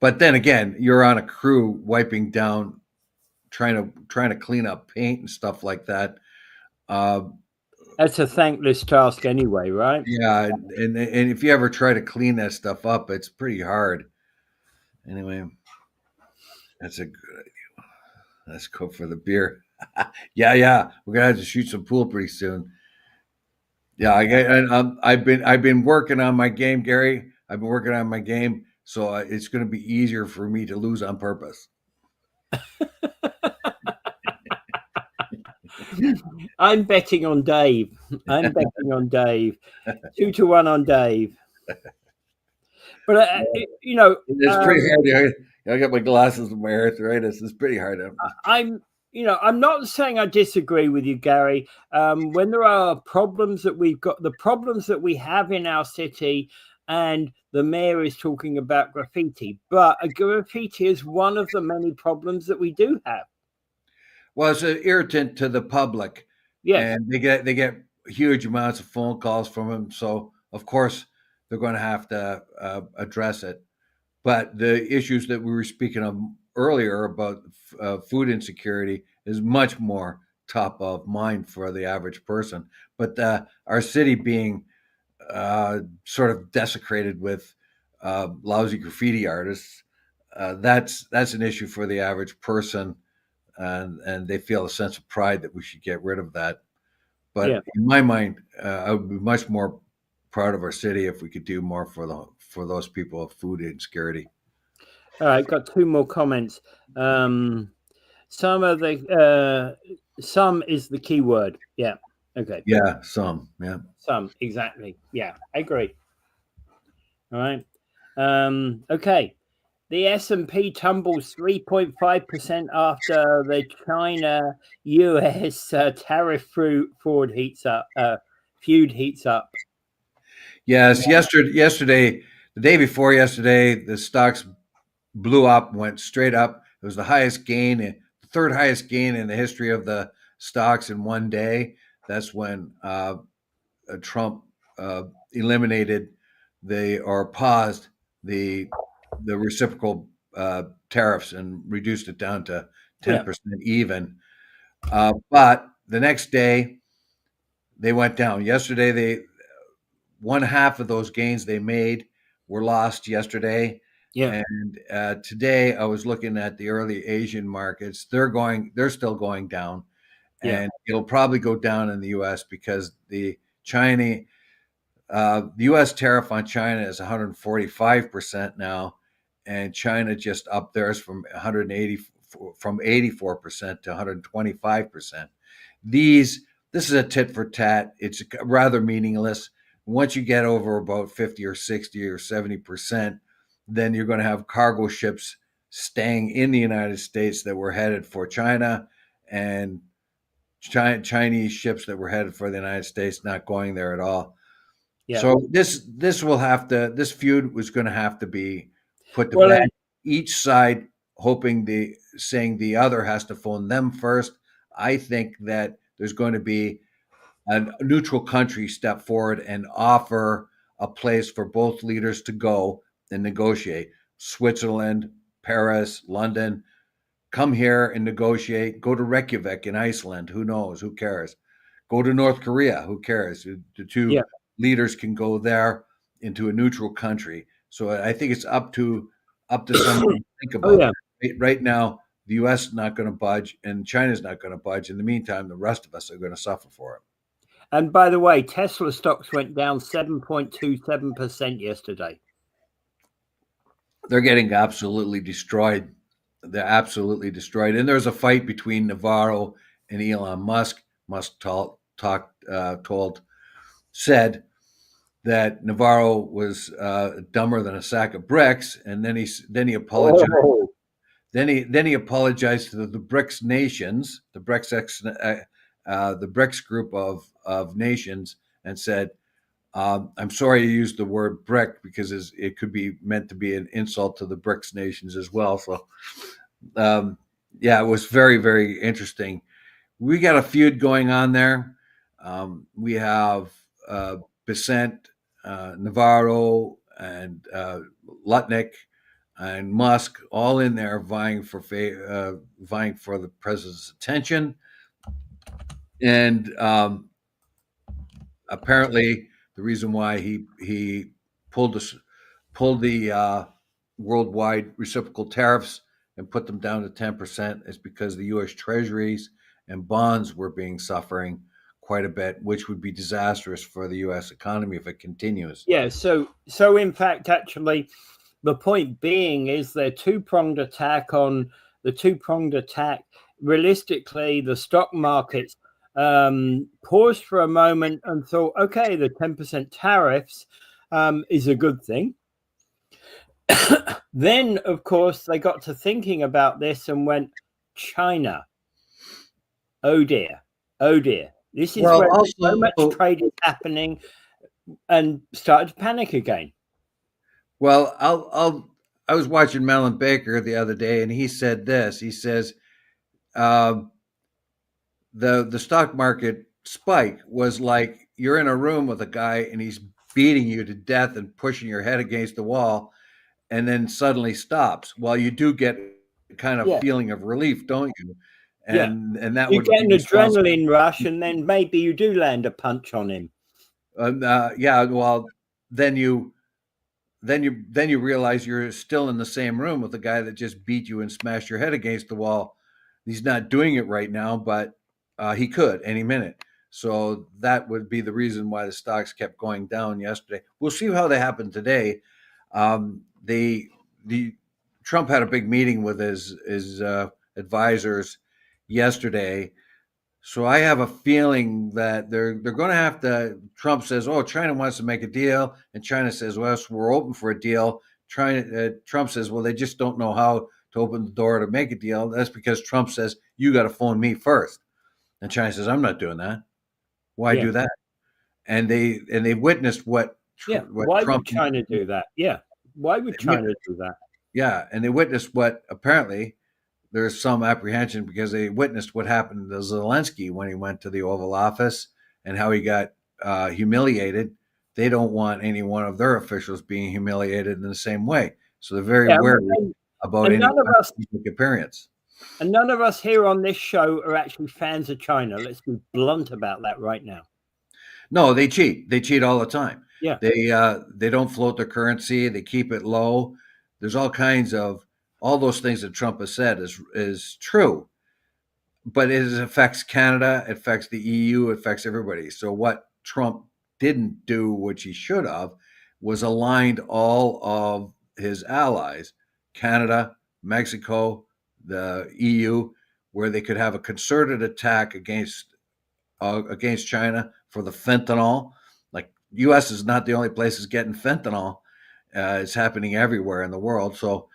But then again, you're on a crew wiping down, trying to clean up paint and stuff like that. That's a thankless task anyway, right? Yeah, and if you ever try to clean that stuff up, it's pretty hard. Anyway, that's a good idea. Let's go for the beer. Yeah, we're gonna have to shoot some pool pretty soon. Yeah, I've been working on my game, Gary. I've been working on my game, so it's going to be easier for me to lose on purpose. I'm betting on Dave. 2-1 on Dave. But it's pretty hard. I got my glasses and my arthritis. It's pretty hard. I'm not saying I disagree with you, Gary. When there are problems that we've got, the problems that we have in our city, and the mayor is talking about graffiti, but graffiti is one of the many problems that we do have. Well, it's an irritant to the public. Yes. And they get huge amounts of phone calls from them. So of course they're going to have to address it. But the issues that we were speaking of earlier about food insecurity is much more top of mind for the average person. But our city being sort of desecrated with lousy graffiti artists, that's an issue for the average person, and they feel a sense of pride that we should get rid of that. But in my mind, I would be much more proud of our city if we could do more for those people of food insecurity. All right, got 2 more comments. Some of the some is the key word. Yeah. Okay. Yeah, some. Yeah. Some, exactly. Yeah, I agree. All right. Okay. The S&P tumbles 3.5% after the China-US tariff feud heats up. Yes, yesterday, the day before yesterday, the stocks blew up, went straight up. It was the highest gain, the third highest gain in the history of the stocks in one day. That's when Trump eliminated or paused the reciprocal tariffs and reduced it down to 10% even. But the next day, they went down. Yesterday, one half of those gains they made were lost yesterday. Yeah. And today I was looking at the early Asian markets. They're still going down. And it'll probably go down in the US because the US tariff on China is 145% now, and China just upped theirs from 84% to 125%. This is a tit for tat. It's rather meaningless. Once you get over about 50 or 60 or 70%, then you're going to have cargo ships staying in the United States that were headed for China, and Chinese ships that were headed for the United States not going there at all. Yeah. So this feud was going to have to be put to bed. Each side saying the other has to phone them first. I think that there's going to be a neutral country step forward and offer a place for both leaders to go and negotiate. Switzerland, Paris, London, come here and negotiate. Go to Reykjavik in Iceland. Who knows? Who cares? Go to North Korea. Who cares? The two leaders can go there into a neutral country. So I think it's up to someone to think about it. Right now, the U.S. is not going to budge, and China's not going to budge. In the meantime, the rest of us are going to suffer for it. And by the way, Tesla stocks went down 7.27% yesterday. They're getting absolutely destroyed. They're absolutely destroyed. And there's a fight between Navarro and Elon Musk. Musk said that Navarro was dumber than a sack of bricks, and then he apologized. Oh. Then he apologized to the BRICS nations, the BRICS group of nations, and said, "I'm sorry you used the word brick because it could be meant to be an insult to the BRICS nations as well." So, yeah, it was very, very interesting. We got a feud going on there. We have Bessent, Navarro, and Lutnick and Musk all in there vying for the president's attention. And apparently, the reason why he pulled the worldwide reciprocal tariffs and put them down to 10% is because the U.S. Treasuries and bonds were suffering quite a bit, which would be disastrous for the U.S. economy if it continues. Yeah. So in fact, actually, the point being is their two-pronged attack. Realistically, the stock markets paused for a moment and thought, okay, the 10% tariffs is a good thing. Then, of course, they got to thinking about this and went, China. Oh dear. This is where so much trade is happening, and started to panic again. Well, I was watching Mellon Baker the other day, and he said this. He says the stock market spike was like you're in a room with a guy and he's beating you to death and pushing your head against the wall, and then suddenly stops. Well, you do get kind of feeling of relief, don't you? And that you would get an adrenaline rush, and then maybe you do land a punch on him. Yeah. Well, then you realize you're still in the same room with the guy that just beat you and smashed your head against the wall. He's not doing it right now, but he could any minute. So that would be the reason why the stocks kept going down yesterday. We'll see how they happen today. The Trump had a big meeting with his advisors yesterday. So I have a feeling that they're going to have to. Trump says, "Oh, China wants to make a deal," and China says, "Well, we're open for a deal." Trump says, "Well, they just don't know how to open the door to make a deal." That's because Trump says, "You got to phone me first," and China says, "I'm not doing that. Why do that?" And they witnessed what. Why would China do that? Yeah, why would China do that? Yeah, and they witnessed what apparently. There's some apprehension because they witnessed what happened to Zelensky when he went to the Oval Office and how he got humiliated. They don't want any one of their officials being humiliated in the same way. So they're very wary about any public appearance. And none of us here on this show are actually fans of China. Let's be blunt about that right now. No, they cheat. They cheat all the time. Yeah. They don't float their currency. They keep it low. There's all those things that Trump has said is true, but it affects Canada, it affects the EU, it affects everybody. So what Trump didn't do, which he should have, was aligned all of his allies, Canada, Mexico, the EU, where they could have a concerted attack against China for the fentanyl. Like U.S. is not the only place that's getting fentanyl. It's happening everywhere in the world. So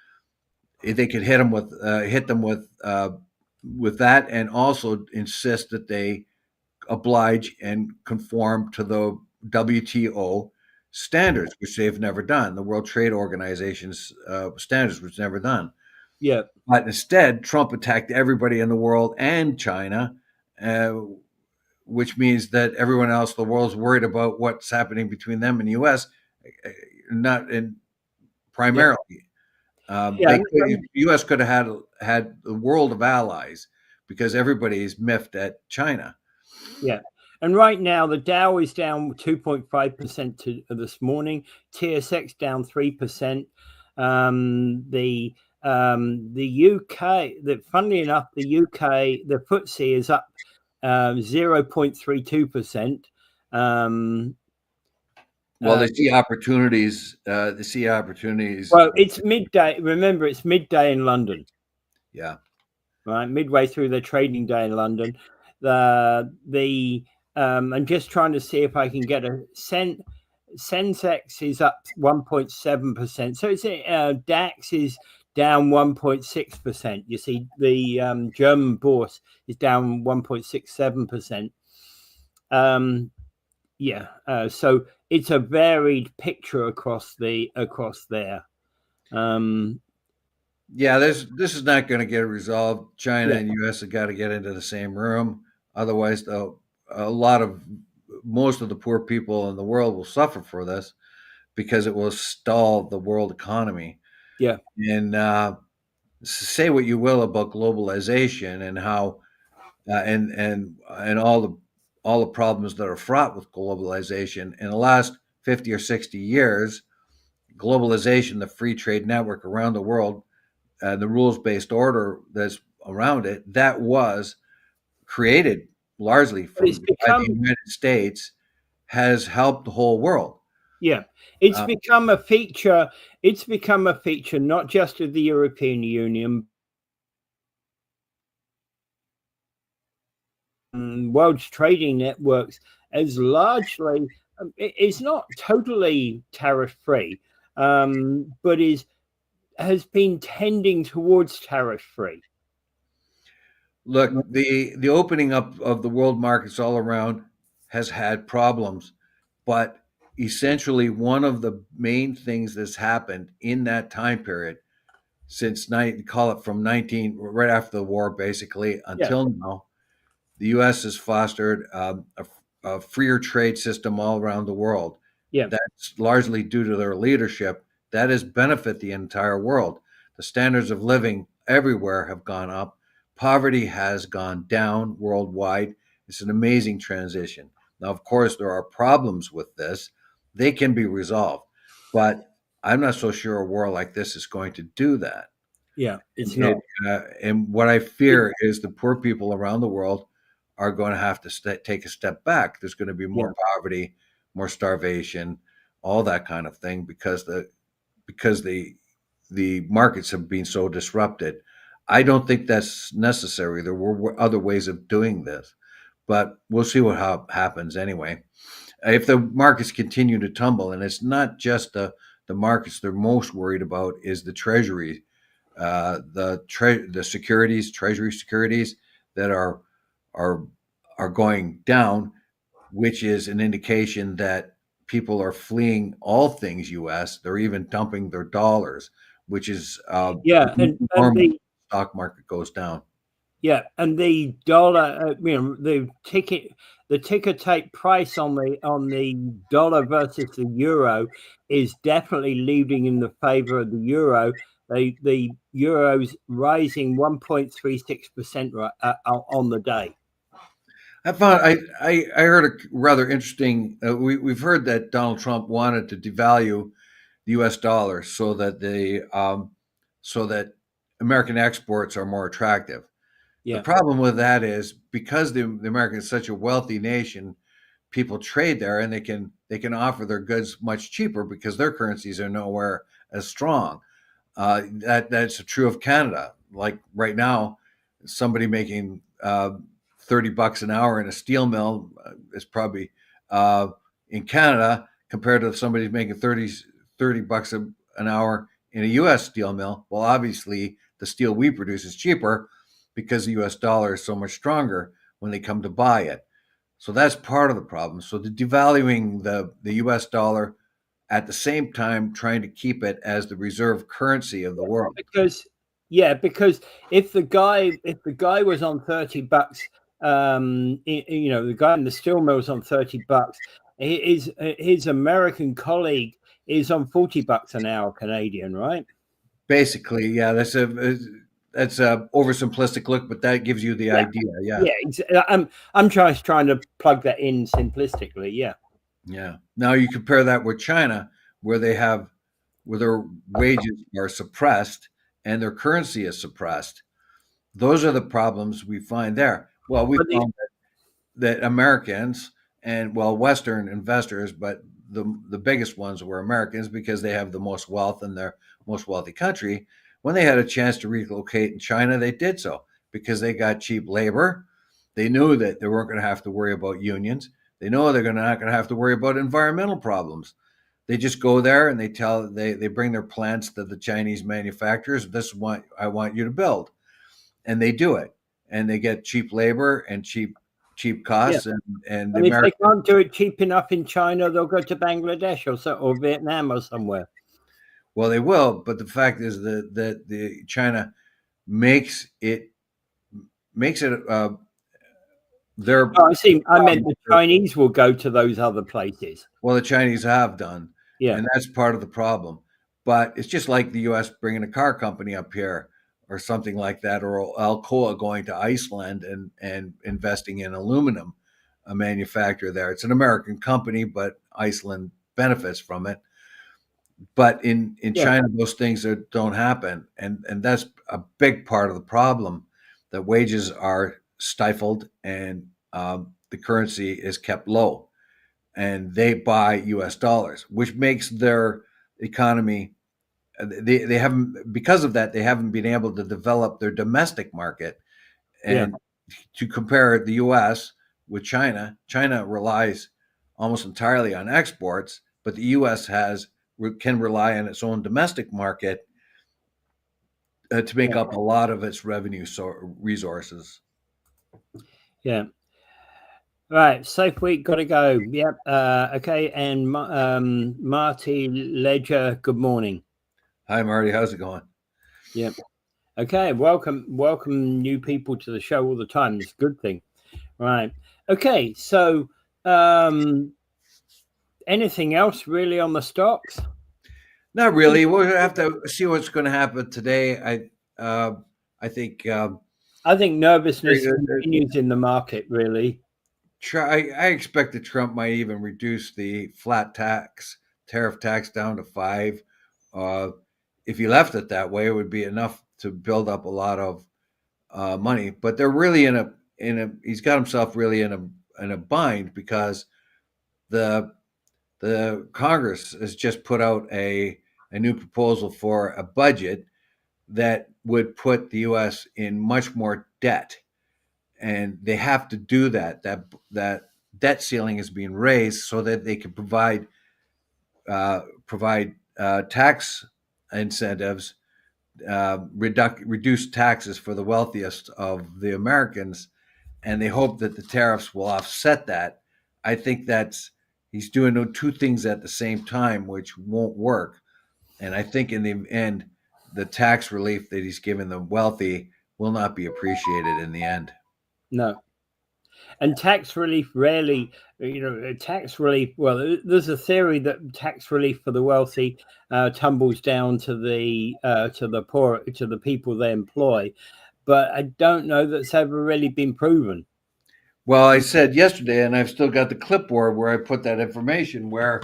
they could hit them with that, and also insist that they oblige and conform to the WTO standards, which they've never done. The World Trade Organization's standards, which never done. Yeah. But instead, Trump attacked everybody in the world and China, which means that everyone else in the world is worried about what's happening between them and the U.S. Primarily. The U.S. could have had the world of allies because everybody's miffed at China. Yeah. And right now, the Dow is down 2.5% this morning. TSX down 3%. The UK, funnily enough, the UK, the FTSE is up 0.32%. Um, Well, they see opportunities. They see opportunities. well, it's midday. Remember, it's midday in London, Yeah. right? Midway through the trading day in London. The I'm just trying to see if I can get a Sensex is up 1.7%. So it's DAX is down 1.6%. You see, the German bourse is down 1.67%. Yeah, so it's a varied picture across there. Yeah, this is not going to get resolved. China Yeah, and U.S. have got to get into the same room. Otherwise, though, a lot of most of the poor people in the world will suffer for this because it will stall the world economy. yeah, And say what you will about globalization and how and all the problems that are fraught with globalization in the last 50 or 60 years, globalization, the free trade network around the world, the rules-based order that's around it, that was created largely but it's by the become United States, has helped the whole world. yeah, it's Uh, become a feature. It's become a feature not just of the European Union, world's trading networks, as largely it's not totally tariff free, but is has been tending towards tariff free. Look, the opening up of the world markets all around has had problems, but essentially one of the main things that's happened in that time period since call it from 19 right after the war basically Yeah, until now, the U.S. has fostered a freer trade system all around the world. yeah, That's largely due to their leadership. That has benefit the entire world. The standards of living everywhere have gone up. Poverty has gone down worldwide. It's an amazing transition. Now, of course, there are problems with this. They can be resolved, but I'm not so sure a war like this is going to do that. yeah. And It's not. and what I fear is the poor people around the world are going to have to take a step back. There's going to be Yeah, more poverty, more starvation, all that kind of thing because the markets have been so disrupted. I don't think that's necessary. There were other ways of doing this, but we'll see what happens anyway. If the markets continue to tumble, and it's not just the markets they're most worried about is the treasury, the securities, treasury securities that are are going down, which is an indication that people are fleeing all things U.S. They're even dumping their dollars, which is yeah, normal. Stock market goes down. and the dollar, the ticker tape price on the dollar versus the euro is definitely leading in the favor of the euro. The euro's rising 1.36% on the day. I found I heard a rather interesting. We've heard that Donald Trump wanted to devalue the U.S. dollar so that American exports are more attractive. The Yeah, problem with that is because the American is such a wealthy nation, people trade there and they can offer their goods much cheaper because their currencies are nowhere as strong. That's true of Canada. Like right now, somebody making $30 an hour in a steel mill is probably uh, in Canada compared to somebody making $30 an hour in a U.S. steel mill. Well, obviously, the steel we produce is cheaper because the U.S. dollar is so much stronger when they come to buy it. So that's part of the problem. So the devaluing the U.S. dollar at the same time trying to keep it as the reserve currency of the world. because because if the guy was on $30, the guy in the steel mill was on $30. His American colleague is on $40 an hour Canadian, right? Basically, yeah, that's a oversimplistic look, but that gives you the Yeah, idea. Yeah, yeah. I'm just trying to plug that in simplistically. Yeah, yeah. Now you compare that with China, where they have where their wages are suppressed and their currency is suppressed. Those are the problems we find there. Well, we but found that Americans and well, Western investors, but the biggest ones were Americans because they have the most wealth in their most wealthy country. When they had a chance to relocate in China, they did so because they got cheap labor. They knew that they weren't going to have to worry about unions. They know they're not going to have to worry about environmental problems. They just go there and they bring their plants to the Chinese manufacturers. This is what I want you to build, and they do it, and they get cheap labor and cheap Yeah. costs, and the And if they American. can't do it cheap enough in China, they'll go to Bangladesh or Vietnam or somewhere. Well, they will, but the fact is that the China makes it their. Oh, I see. I meant the Chinese will go to those other places. Well, the Chinese have done, Yeah. and that's part of the problem. But it's just like the U.S. bringing a car company up here or something like that, or Alcoa going to Iceland and investing in aluminum, a manufacturer there. It's an American company, but Iceland benefits from it. But in Yeah. China, those things don't happen, and that's a big part of the problem. That wages are stifled, and the currency is kept low, and they buy U.S. dollars, which makes their economy. They haven't, because of that, they haven't been able to develop their domestic market. Yeah. And to compare the U.S. with China, China relies almost entirely on exports, but the U.S. can rely on its own domestic market to make Yeah. up a lot of its revenue resources. Yeah. Right. Safe week. Got to go. Yep. Okay. And Marty Ledger. Good morning. Hi, Marty. How's it going? Yep. Okay. Welcome new people to the show all the time. It's a good thing. Right. Okay. So, anything else really on the stocks? Not really. We'll have to see what's going to happen today. I think I think nervousness continues in the market, really. I expect that Trump might even reduce the tariff tax down to 5. If he left it that way, it would be enough to build up a lot of money. But they're really he's got himself really in a bind because the Congress has just put out a new proposal for a budget that would put the U.S. in much more debt, and they have to do that. That debt ceiling is being raised so that they can provide tax incentives, reduce taxes for the wealthiest of the Americans, and they hope that the tariffs will offset that. I think he's doing two things at the same time, which won't work. And I think in the end, the tax relief that he's given the wealthy will not be appreciated in the end. No. And tax relief rarely, tax relief. Well, there's a theory that tax relief for the wealthy tumbles down to the poor, to the people they employ. But I don't know that's ever really been proven. Well, I said yesterday, and I've still got the clipboard where I put that information, where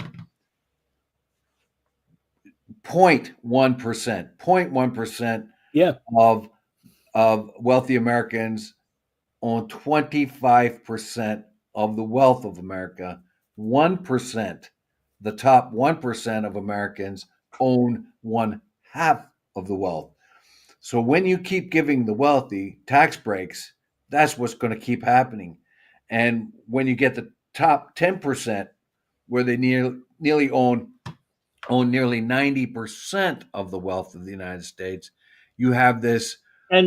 0.1% Yeah. of wealthy Americans own 25% of the wealth of America. 1%, the top 1% of Americans own one half of the wealth. So when you keep giving the wealthy tax breaks, that's what's going to keep happening. And when you get the top 10%, where they nearly own nearly 90% of the wealth of the United States, you have this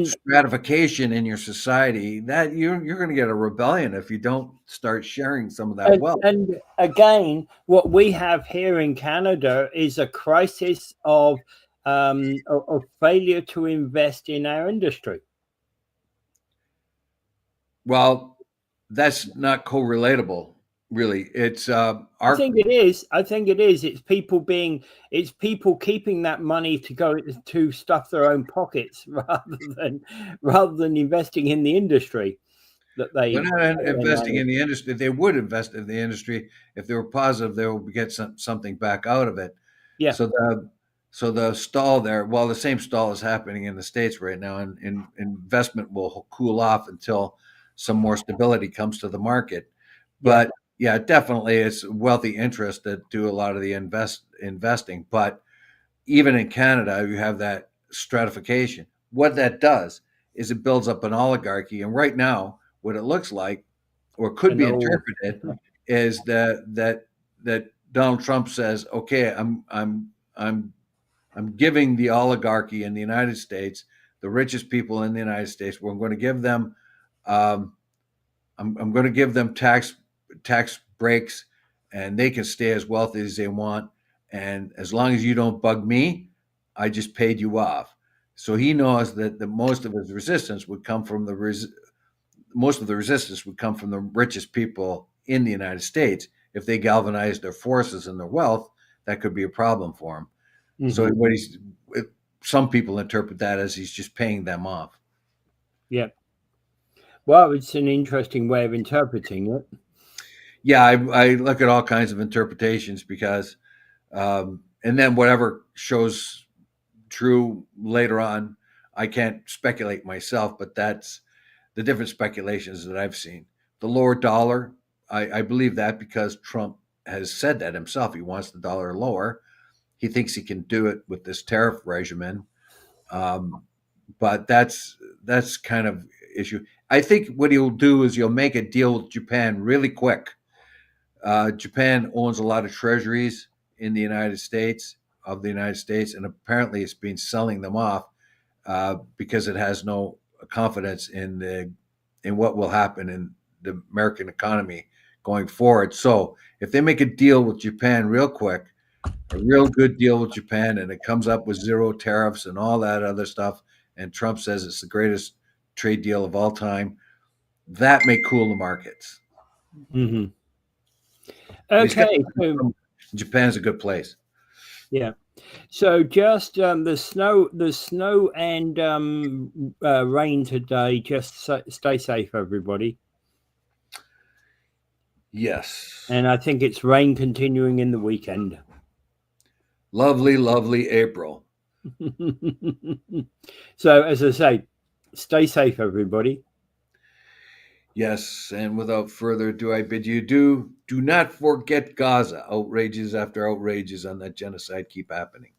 stratification in your society that you're going to get a rebellion if you don't start sharing some of that wealth. And again, what we have here in Canada is a crisis of failure to invest in our industry. Well, that's not co-relatable, really. It's I think it is. It's people keeping that money to go to stuff their own pockets rather than investing in the industry. That they're not investing in the industry. They would invest in the industry if they were positive they will get something back out of it. Yeah. So the stall there, well, the same stall is happening in the States right now, and investment will cool off until some more stability comes to the market. But Yeah, definitely, it's wealthy interests that do a lot of the investing. But even in Canada, you have that stratification. What that does is it builds up an oligarchy, and right now, what it looks like, or could And be all, interpreted, is that Donald Trump says, "Okay, I'm I'm giving the oligarchy in the United States, the richest people in the United States, we're going to give them, um, I'm going to give them tax breaks, and they can stay as wealthy as they want. And as long as you don't bug me, I just paid you off." So he knows that the most of his resistance would come from most of the resistance would come from the richest people in the United States. If they galvanize their forces and their wealth, that could be a problem for him. So Mhm. some people interpret that as he's just paying them off. Yeah. Well, it's an interesting way of interpreting it. Yeah, I look at all kinds of interpretations because, and then whatever shows true later on, I can't speculate myself, but that's the different speculations that I've seen. The lower dollar, I believe that because Trump has said that himself. He wants the dollar lower. He thinks he can do it with this tariff regimen. Um, but that's kind of issue. I think what he'll do is he'll make a deal with Japan really quick. Japan owns a lot of treasuries in the United States of the United States, and apparently it's been selling them off because it has no confidence in what will happen in the American economy going forward. So if they make a deal with Japan real quick, a real good deal with Japan, and it comes up with zero tariffs and all that other stuff, and Trump says it's the greatest trade deal of all time, that may cool the markets. Mhm. But he's got Okay. So, Japan's a good place. yeah. So just the snow and rain today. Just stay safe, everybody. Yes. And I think it's rain continuing in the weekend. Lovely, lovely April. So, as I say, stay safe, everybody. Yes, and without further ado, I bid you do not forget Gaza. Outrages after outrages on that genocide keep happening.